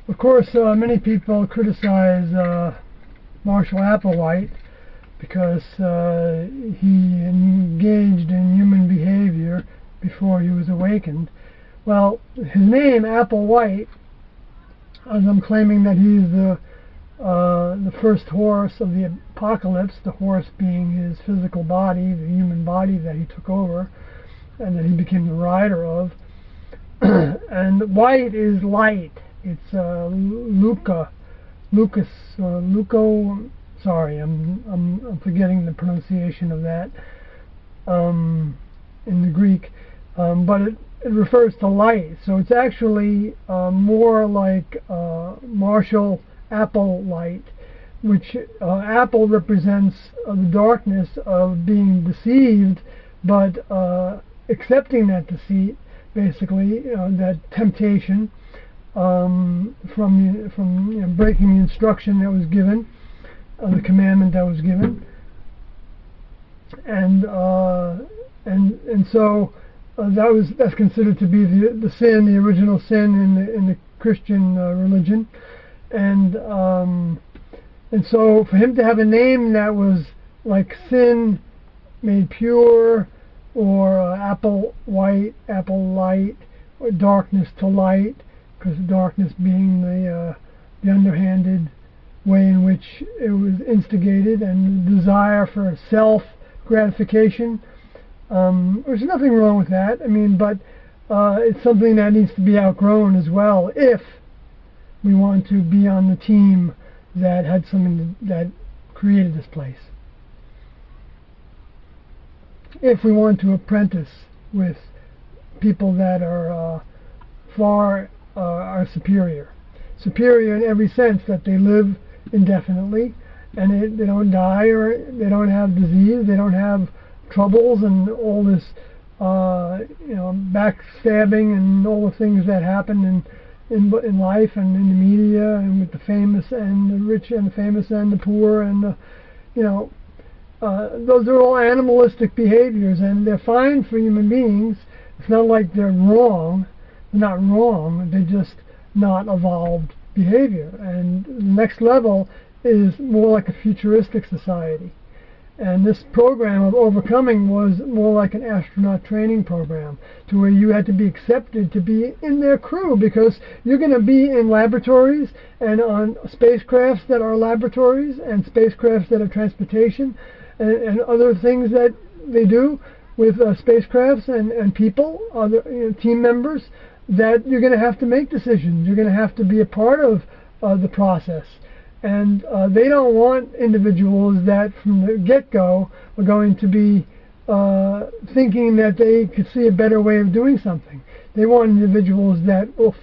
Of course, many people criticize Marshall Applewhite because he engaged in human behavior before he was awakened. Well, his name, Applewhite, as I'm claiming that he's the first horse of the apocalypse, the horse being his physical body, the human body that he took over and that he became the rider of. And white is light. It's Luco. Sorry, I'm forgetting the pronunciation of that in the Greek, but it refers to light. So it's actually more like Marshall Applewhite, which apple represents the darkness of being deceived, but accepting that deceit, basically, that temptation from breaking the instruction that was given, the commandment that was given, and so that's considered to be the sin, the original sin in the Christian religion, and so for him to have a name that was like sin made pure, or apple white, apple light, or darkness to light, because darkness being the underhanded way in which it was instigated, and the desire for self-gratification. There's nothing wrong with that. I mean, but it's something that needs to be outgrown as well if we want to be on the team that had something that created this place. If we want to apprentice with people that are far are superior in every sense, that they live indefinitely, and they don't die, or they don't have disease, they don't have troubles, and all this backstabbing and all the things that happen in life and in the media, and with the famous and the rich and the famous and the poor, and those are all animalistic behaviors, and they're fine for human beings. It's not like they're wrong. They're not wrong. They're just not evolved behavior. And the next level is more like a futuristic society. And this program of overcoming was more like an astronaut training program, to where you had to be accepted to be in their crew, because you're going to be in laboratories and on spacecrafts that are laboratories and spacecrafts that are transportation, and other things that they do with spacecrafts and people, other team members, that you're going to have to make decisions. You're going to have to be a part of the process. And they don't want individuals that from the get-go are going to be thinking that they could see a better way of doing something. They want individuals that will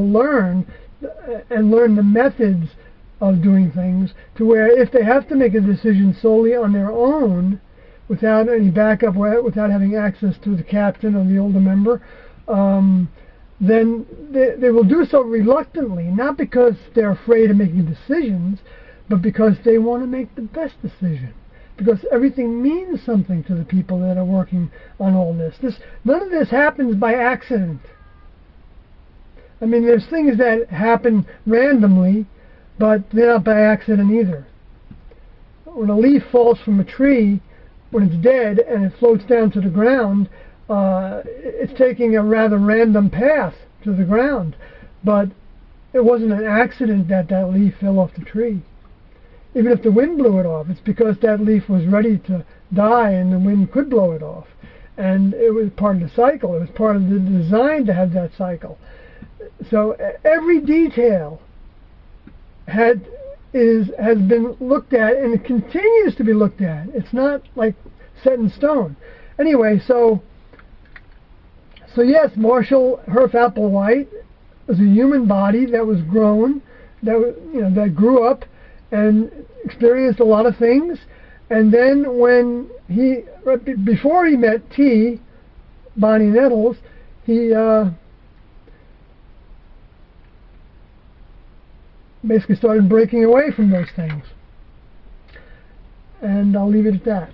learn the methods of doing things, to where if they have to make a decision solely on their own, without any backup, without having access to the captain or the older member, then they will do so reluctantly, not because they're afraid of making decisions, but because they want to make the best decision. Because everything means something to the people that are working on all this. None of this happens by accident. I mean, there's things that happen randomly, but they're not by accident either. When a leaf falls from a tree, when it's dead and it floats down to the ground, it's taking a rather random path to the ground, but it wasn't an accident that that leaf fell off the tree. Even if the wind blew it off, it's because that leaf was ready to die and the wind could blow it off, and it was part of the cycle. It was part of the design to have that cycle. So every detail has been looked at, and it continues to be looked at. It's not like set in stone. Anyway, so yes, Marshall Herf Applewhite was a human body that was grown, that grew up and experienced a lot of things. And then when before he met T, Bonnie Nettles, he basically started breaking away from those things. And I'll leave it at that.